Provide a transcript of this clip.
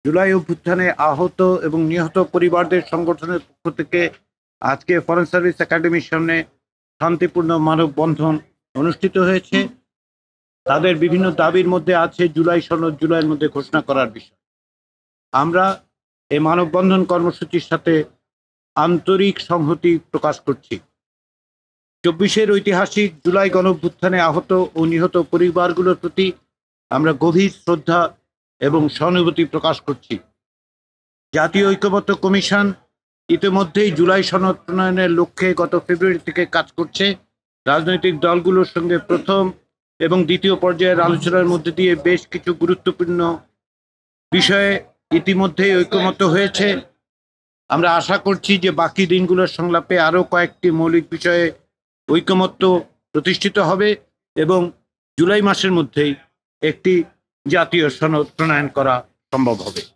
জুলাই অভ্যুত্থানে আহত এবং নিহত পরিবারদের সংগঠনের পক্ষ থেকে আজকে ফরেন সার্ভিস একাডেমির সামনে শান্তিপূর্ণ মানববন্ধন অনুষ্ঠিত হয়েছে। তাদের বিভিন্ন দাবির মধ্যে আছে জুলাই সনদ জুলাইয়ের মধ্যে ঘোষণা করার বিষয়। আমরা এই মানববন্ধন কর্মসূচির সাথে আন্তরিক সংহতি প্রকাশ করছি। ২৪-এর ঐতিহাসিক জুলাই গণঅভ্যুত্থানে আহত ও নিহত পরিবারগুলোর প্রতি আমরা গভীর শ্রদ্ধা এবং সহানুভূতি প্রকাশ করছি। জাতীয় ঐক্যমত্য কমিশন ইতিমধ্যেই জুলাই সনদ প্রণয়নের লক্ষ্যে গত ফেব্রুয়ারি থেকে কাজ করছে। রাজনৈতিক দলগুলোর সঙ্গে প্রথম এবং দ্বিতীয় পর্যায়ের আলোচনার মধ্যে দিয়ে বেশ কিছু গুরুত্বপূর্ণ বিষয়ে ইতিমধ্যেই ঐক্যমত্য হয়েছে। আমরা আশা করছি যে বাকি দিনগুলোর সংলাপে আরও কয়েকটি মৌলিক বিষয়ে ঐক্যমত্য প্রতিষ্ঠিত হবে এবং জুলাই মাসের মধ্যেই একটি জাতীয় সনদ প্রণয়ন করা সম্ভব হবে।